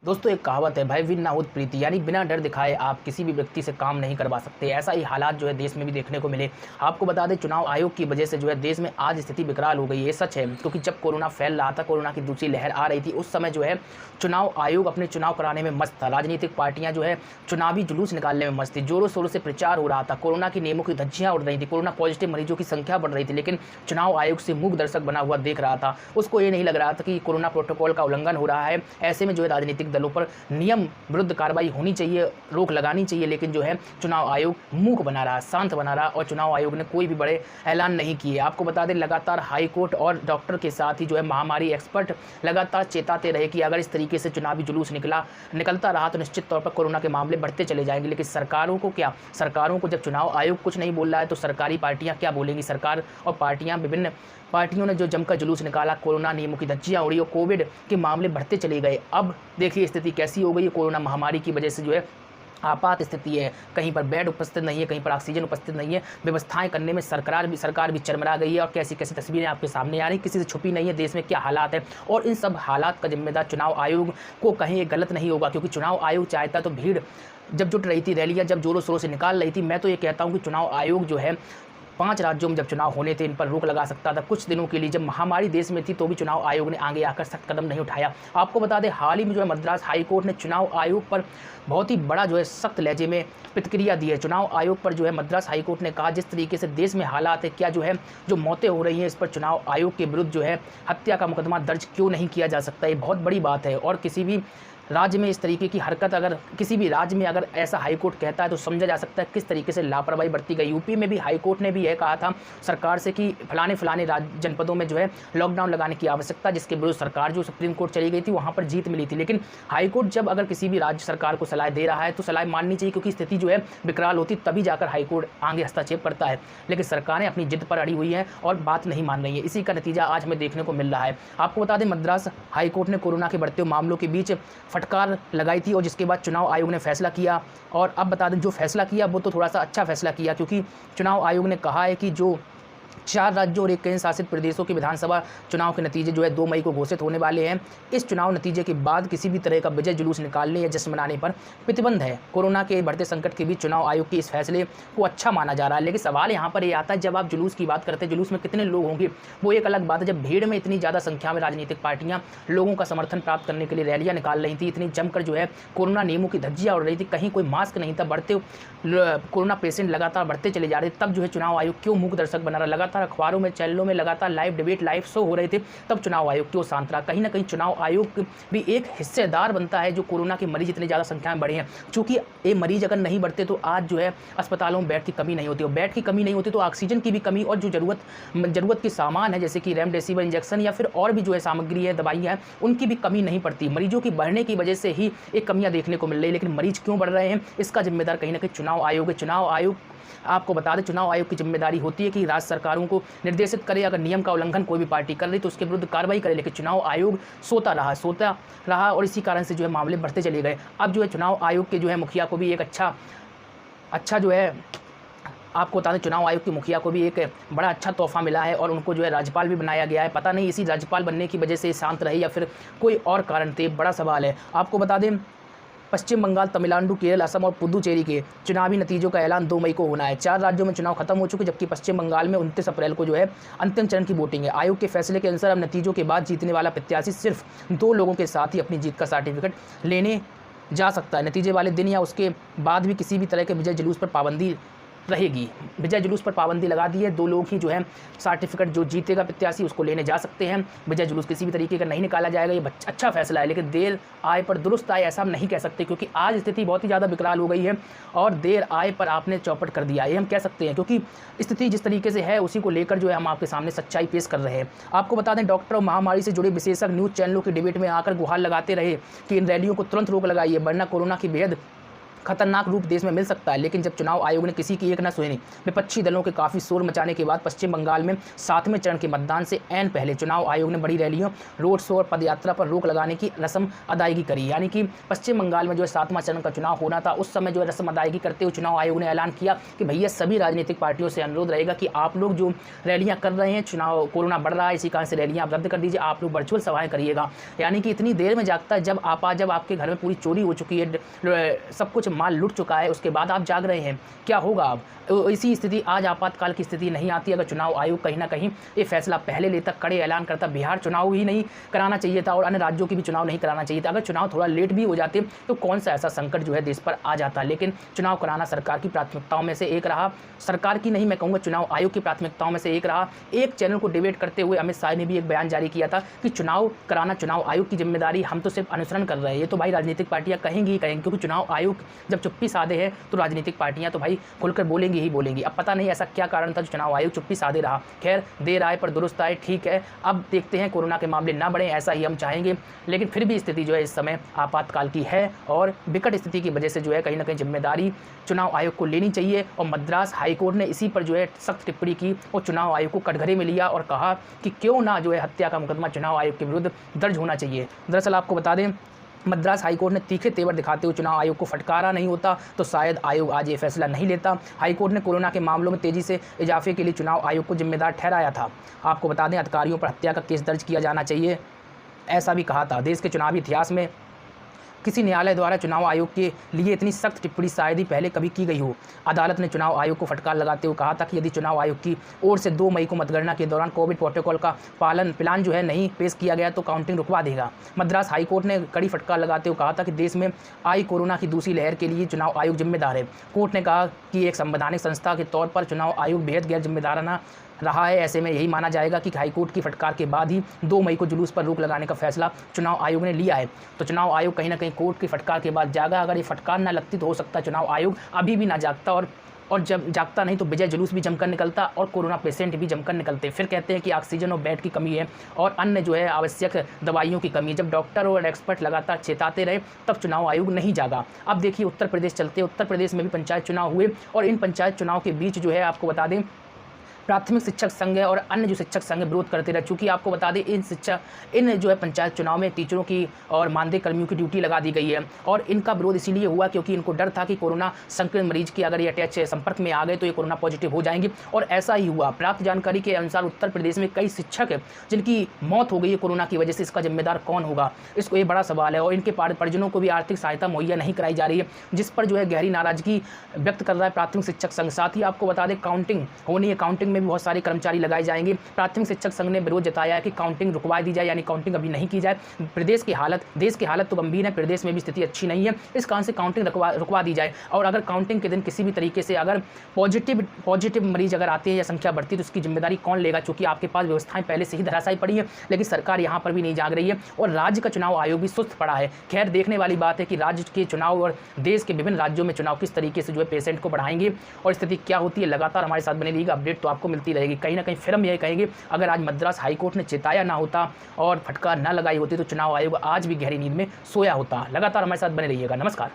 दोस्तों एक कहावत है, भय विन ना होत प्रीति, यानी बिना डर दिखाए आप किसी भी व्यक्ति से काम नहीं करवा सकते। ऐसा ही हालात जो है देश में भी देखने को मिले। आपको बता दें, चुनाव आयोग की वजह से जो है देश में आज स्थिति विकराल हो गई है। ये सच है, क्योंकि जब कोरोना फैल रहा था, कोरोना की दूसरी लहर आ रही थी, उस समय जो है चुनाव आयोग अपने चुनाव कराने में मस्त था। राजनीतिक पार्टियां जो है चुनावी जुलूस निकालने में मस्त थी। जोरों शोरों से प्रचार हो रहा था, कोरोना के नियमों की धज्जियां उड़ रही थी, कोरोना पॉजिटिव मरीजों की संख्या बढ़ रही थी। लेकिन चुनाव आयोग से मूक दर्शक बना हुआ देख रहा था। उसको ये नहीं लग रहा था कि कोरोना प्रोटोकॉल का उल्लंघन हो रहा है। ऐसे में जो है राजनीतिक दलों पर नियम विरुद्ध कार्रवाई होनी चाहिए, रोक लगानी चाहिए। लेकिन जो है चुनाव आयोग मूक बना रहा, शांत बना रहा, और चुनाव आयोग ने कोई भी बड़े ऐलान नहीं किए। आपको बता दें, लगातार हाईकोर्ट और डॉक्टर के साथ ही जो है महामारी एक्सपर्ट लगातार चेताते रहे कि अगर इस तरीके से चुनावी जुलूस निकलता रहा तो निश्चित तौर पर कोरोना के मामले बढ़ते चले जाएंगे। लेकिन सरकारों को जब चुनाव आयोग कुछ नहीं बोल रहा है तो सरकारी पार्टियां क्या बोलेंगी। सरकार और पार्टियां, विभिन्न पार्टियों ने जो जमकर जुलूस निकाला, कोरोना नियमों की धज्जियां उड़ी और कोविड के मामले बढ़ते चले गए। अब देखिए स्थिति कैसी हो गई है। कोरोना महामारी की वजह से जो है आपात स्थिति है, कहीं पर बेड उपस्थित नहीं है, कहीं पर ऑक्सीजन उपस्थित नहीं है। व्यवस्थाएं करने में सरकार भी चरमरा गई है। और कैसी कैसी तस्वीरें आपके सामने आ रही, किसी से छुपी नहीं है देश में क्या हालात है। और इन सब हालात का जिम्मेदार चुनाव आयोग को कहीं ये गलत नहीं होगा, क्योंकि चुनाव आयोग चाहता तो भीड़ जब जुट रही थी, रैलियां जब जोरों शोरों से निकाल रही थी, मैं तो ये कहता हूँ कि चुनाव आयोग जो है 5 राज्यों में जब चुनाव होने थे इन पर रोक लगा सकता था कुछ दिनों के लिए। जब महामारी देश में थी तो भी चुनाव आयोग ने आगे आकर सख्त कदम नहीं उठाया। आपको बता दें, हाल ही में जो है मद्रास हाई कोर्ट ने चुनाव आयोग पर बहुत ही बड़ा जो है सख्त लहजे में प्रतिक्रिया दी है। चुनाव आयोग पर जो है मद्रास हाई कोर्ट ने कहा, जिस तरीके से देश में हालात है, क्या जो है जो मौतें हो रही हैं, इस पर चुनाव आयोग के विरुद्ध जो है हत्या का मुकदमा दर्ज क्यों नहीं किया जा सकता। ये बहुत बड़ी बात है। और किसी भी राज्य में इस तरीके की हरकत, अगर किसी भी राज्य में अगर ऐसा हाईकोर्ट कहता है तो समझा जा सकता है किस तरीके से लापरवाही बरती गई। यूपी में भी हाईकोर्ट ने भी यह कहा था सरकार से कि फलाने जनपदों में जो है लॉकडाउन लगाने की आवश्यकता, जिसके विरुद्ध सरकार जो सुप्रीम कोर्ट चली गई थी वहाँ पर जीत मिली थी। लेकिन हाईकोर्ट जब अगर किसी भी राज्य सरकार को सलाह दे रहा है तो सलाह माननी चाहिए, क्योंकि स्थिति जो है विकराल होती तभी जाकर हाईकोर्ट आगे हस्तक्षेप करता है। लेकिन सरकारें अपनी जिद पर अड़ी हुई है और बात नहीं मान रही है। इसी का नतीजा आज हमें देखने को मिल रहा है। आपको बता दें, मद्रास हाईकोर्ट ने कोरोना के बढ़ते मामलों के बीच फटकार लगाई थी, और जिसके बाद चुनाव आयोग ने फैसला किया। और अब बता दें, जो फैसला किया वो तो थोड़ा सा अच्छा फैसला किया, क्योंकि चुनाव आयोग ने कहा है कि जो 4 राज्यों और 1 केंद्र शासित प्रदेशों के विधानसभा चुनाव के नतीजे जो है 2 मई को घोषित होने वाले हैं। इस चुनाव नतीजे के बाद किसी भी तरह का विजय जुलूस निकालने या जश्न मनाने पर प्रतिबंध है। कोरोना के बढ़ते संकट के बीच चुनाव आयोग के इस फैसले को अच्छा माना जा रहा है। लेकिन सवाल यहाँ पर ये आता है, जब आप जुलूस की बात करते हैं, जुलूस में कितने लोग होंगे वो एक अलग बात है। जब भीड़ में इतनी ज़्यादा संख्या में राजनीतिक पार्टियां लोगों का समर्थन प्राप्त करने के लिए रैलियां निकाल रही थी, इतनी जमकर जो है कोरोना नियमों की धज्जियां उड़ रही थी, कहीं कोई मास्क नहीं था, बढ़ते कोरोना पेशेंट लगातार बढ़ते चले जा रहे थे, तब जो है चुनाव आयोग क्यों मूक दर्शक बना रहा। लगातार अखबारों में, चैनलों में लगातार लाइव डिबेट, लाइव शो हो रहे थे, तब चुनाव आयोग क्यों शांत रहा। कहीं ना कहीं चुनाव आयोग भी एक हिस्सेदार बनता है जो कोरोना के मरीज इतने ज़्यादा संख्या में बढ़े हैं। चूंकि ये मरीज अगर नहीं बढ़ते तो आज जो है अस्पतालों में बेड की कमी नहीं होती, और बेड की कमी नहीं होती तो ऑक्सीजन की भी कमी, और जो ज़रूरत की सामान है जैसे कि रेमडेसिविर इंजेक्शन या फिर और भी जो है सामग्री है, दवाइयाँ हैं, उनकी भी कमी नहीं पड़ती। मरीजों की बढ़ने की वजह से ही एक कमियाँ देखने को मिल रही है। लेकिन मरीज क्यों बढ़ रहे हैं, इसका जिम्मेदार कहीं ना कहीं चुनाव आयोग है। चुनाव आयोग, आपको बता दें, चुनाव आयोग की जिम्मेदारी होती है कि राज्य सरकारों को निर्देशित करे, अगर नियम का उल्लंघन कोई भी पार्टी कर रही तो उसके विरुद्ध कार्रवाई करे। लेकिन चुनाव आयोग सोता रहा और इसी कारण से जो है मामले बढ़ते चले गए। अब जो है चुनाव आयोग के जो है मुखिया को भी एक अच्छा जो है, आपको बता दें, चुनाव आयोग के मुखिया को भी एक बड़ा अच्छा तोहफा मिला है और उनको जो है राज्यपाल भी बनाया गया है। पता नहीं इसी राज्यपाल बनने की वजह से शांत रहे या फिर कोई और कारण थे, बड़ा सवाल है। आपको बता दें, पश्चिम बंगाल, तमिलनाडु, केरल, असम और पुदुचेरी के चुनावी नतीजों का ऐलान 2 मई को होना है। 4 राज्यों में चुनाव खत्म हो चुके, जबकि पश्चिम बंगाल में 29 अप्रैल को जो है अंतिम चरण की वोटिंग है। आयोग के फैसले के अनुसार अब नतीजों के बाद जीतने वाला प्रत्याशी सिर्फ 2 लोगों के साथ ही अपनी जीत का सर्टिफिकेट लेने जा सकता है। नतीजे वाले दिन या उसके बाद भी किसी भी तरह के विजय जुलूस पर पाबंदी रहेगी। विजय जुलूस पर पाबंदी लगा दी है। 2 लोग ही जो है सर्टिफिकेट, जो जीतेगा प्रत्याशी उसको लेने जा सकते हैं। विजय जुलूस किसी भी तरीके का नहीं निकाला जाएगा। ये अच्छा फैसला है, लेकिन देर आए पर दुरुस्त आए ऐसा हम नहीं कह सकते, क्योंकि आज स्थिति बहुत ही ज़्यादा विकराल हो गई है और देर आए पर आपने चौपट कर दिया, ये हम कह सकते हैं, क्योंकि स्थिति जिस तरीके से है उसी को लेकर जो है हम आपके सामने सच्चाई पेश कर रहे हैं। आपको बता दें, डॉक्टर और महामारी से जुड़े विशेषज्ञ न्यूज़ चैनलों की डिबेट में आकर गुहार लगाते रहे कि इन रैलियों को तुरंत रोक लगाइए, वरना कोरोना की बेहद खतरनाक रूप देश में मिल सकता है। लेकिन जब चुनाव आयोग ने किसी की एक न सुनी, विपक्षी दलों के काफ़ी शोर मचाने के बाद पश्चिम बंगाल में 7वें चरण के मतदान से ऐन पहले चुनाव आयोग ने बड़ी रैलियों, रोड शो और पदयात्रा पर रोक लगाने की रस्म अदायगी करी। यानी कि पश्चिम बंगाल में जो है 7वां चरण का चुनाव होना था, उस समय जो है रस्म अदायगी करते हुए चुनाव आयोग ने ऐलान किया कि भैया सभी राजनीतिक पार्टियों से अनुरोध रहेगा कि आप लोग जो रैलियां कर रहे हैं, चुनाव कोरोना बढ़ रहा है, इसी कारण से रैलियां आप रद्द कर दीजिए, आप लोग वर्चुअल सभाएं करिएगा। यानी कि इतनी देर में जागता है जब आपके घर में पूरी चोरी हो चुकी है, सब कुछ माल लुट चुका है, उसके बाद आप जाग रहे हैं, क्या होगा अब? इसी स्थिति आज आपातकाल की स्थिति नहीं आती अगर चुनाव आयोग कहीं ना कहीं ये फैसला पहले लेता, कड़े ऐलान करता, बिहार चुनाव ही नहीं कराना चाहिए था और अन्य राज्यों की भी चुनाव नहीं कराना चाहिए था। अगर चुनाव थोड़ा लेट भी हो जाते तो कौन सा ऐसा संकट जो है देश पर आ जाता। लेकिन चुनाव कराना सरकार की प्राथमिकताओं में से एक रहा, सरकार की नहीं मैं कहूँगा चुनाव आयोग की प्राथमिकताओं में से एक रहा। एक चैनल को डिबेट करते हुए अमित शाह ने भी एक बयान जारी किया था कि चुनाव कराना चुनाव आयोग की जिम्मेदारी, हम तो सिर्फ अनुसरण कर रहे हैं। ये तो भाई राजनीतिक पार्टियां कहेंगी ही कहेंगी, क्योंकि चुनाव आयोग जब चुप्पी साधे है तो राजनीतिक पार्टियां तो भाई खुलकर बोलेंगी ही बोलेंगी। अब पता नहीं ऐसा क्या कारण था जो चुनाव आयोग चुप्पी साधे रहा। खैर देर आए पर दुरुस्त आए, ठीक है। अब देखते हैं कोरोना के मामले ना बढ़े, ऐसा ही हम चाहेंगे। लेकिन फिर भी स्थिति जो है इस समय आपातकाल की है और विकट स्थिति की वजह से जो है कहीं ना कहीं जिम्मेदारी चुनाव आयोग को लेनी चाहिए। और मद्रास हाईकोर्ट ने इसी पर जो है सख्त टिप्पणी की और चुनाव आयोग को कटघरे में लिया और कहा कि क्यों ना जो है हत्या का मुकदमा चुनाव आयोग के विरुद्ध दर्ज होना चाहिए। दरअसल आपको बता दें, मद्रास हाईकोर्ट ने तीखे तेवर दिखाते हुए चुनाव आयोग को फटकारा नहीं होता तो शायद आयोग आज ये फैसला नहीं लेता। हाईकोर्ट ने कोरोना के मामलों में तेजी से इजाफे के लिए चुनाव आयोग को जिम्मेदार ठहराया था। आपको बता दें, अधिकारियों पर हत्या का केस दर्ज किया जाना चाहिए, ऐसा भी कहा था। देश के चुनावी इतिहास में किसी न्यायालय द्वारा चुनाव आयोग के लिए इतनी सख्त टिप्पणी शायद ही पहले कभी की गई हो। अदालत ने चुनाव आयोग को फटकार लगाते हुए कहा था कि यदि चुनाव आयोग की ओर से 2 मई को मतगणना के दौरान कोविड प्रोटोकॉल का प्लान जो है नहीं पेश किया गया तो काउंटिंग रुकवा देगा। मद्रास हाईकोर्ट ने कड़ी फटकार लगाते हुए कहा था कि देश में आई कोरोना की दूसरी लहर के लिए चुनाव आयोग जिम्मेदार है। कोर्ट ने कहा कि एक संवैधानिक संस्था के तौर पर चुनाव आयोग बेहद गैर जिम्मेदाराना रहा है। ऐसे में यही माना जाएगा कि हाईकोर्ट की फटकार के बाद ही 2 मई को जुलूस पर रोक लगाने का फैसला चुनाव आयोग ने लिया है। तो चुनाव आयोग कहीं ना कहीं कोर्ट की फटकार के बाद जागा। अगर ये फटकार ना लगती तो हो सकता है चुनाव आयोग अभी भी ना जागता, और जब जागता नहीं तो विजय जुलूस भी जमकर निकलता और कोरोना पेशेंट भी जमकर निकलते। फिर कहते हैं कि ऑक्सीजन और बेड की कमी है और अन्य जो है आवश्यक दवाइयों की कमी। जब डॉक्टर और एक्सपर्ट लगातार चेताते रहे तब चुनाव आयोग नहीं जागा। अब देखिए उत्तर प्रदेश चलते, उत्तर प्रदेश में भी पंचायत चुनाव हुए और इन पंचायत चुनाव के बीच जो है आपको बता दें प्राथमिक शिक्षक संघ और अन्य जो शिक्षक संघ विरोध करते रहे। चूँकि आपको बता दें इन जो है पंचायत चुनाव में टीचरों की और मानदेय कर्मियों की ड्यूटी लगा दी गई है और इनका विरोध इसीलिए हुआ क्योंकि इनको डर था कि कोरोना संक्रमित मरीज की अगर ये अटैच संपर्क में आ गए तो ये कोरोना पॉजिटिव हो जाएंगे और ऐसा ही हुआ। प्राप्त जानकारी के अनुसार उत्तर प्रदेश में कई शिक्षक जिनकी मौत हो गई है कोरोना की वजह से। इसका जिम्मेदार कौन होगा, इसको ये बड़ा सवाल है। और इनके परिजनों को भी आर्थिक सहायता मुहैया नहीं कराई जा रही है, जिस पर जो है गहरी नाराजगी व्यक्त कर रहा है प्राथमिक शिक्षक संघ। साथ ही आपको बता दें काउंटिंग होनी है, काउंटिंग में भी बहुत सारे कर्मचारी लगाए जाएंगे। प्राथमिक शिक्षक संघ ने विरोध जताया है कि काउंटिंग रुकवा दी जाए, यानी काउंटिंग अभी नहीं की जाए। देश की हालत तो गंभीर है, प्रदेश में भी स्थिति अच्छी नहीं है, इस कारण से काउंटिंग रुकवा दी जाए। और अगर काउंटिंग के दिन किसी भी तरीके से अगर पॉजिटिव मरीज अगर आते हैं या संख्या बढ़ती है तो उसकी जिम्मेदारी कौन लेगा, चूंकि आपके पास व्यवस्थाएं पहले से ही धराशायी पड़ी है। लेकिन सरकार यहाँ पर भी नहीं जाग रही है और राज्य का चुनाव आयोग भी सुस्त पड़ा है। खैर देखने वाली बात है कि राज्य के चुनाव और देश के विभिन्न राज्यों में चुनाव किस तरीके से जो है पेशेंट को बढ़ाएंगे और स्थिति क्या होती है। लगातार हमारे साथ बने रहिएगा, अपडेट तो आपको मिलती रहेगी। कहीं ना कहीं फिर हम यही कहेंगे अगर आज मद्रास हाईकोर्ट ने चेताया ना होता और फटकार ना लगाई होती तो चुनाव आयोग आज भी गहरी नींद में सोया होता। लगातार हमारे साथ बने रहिएगा। नमस्कार।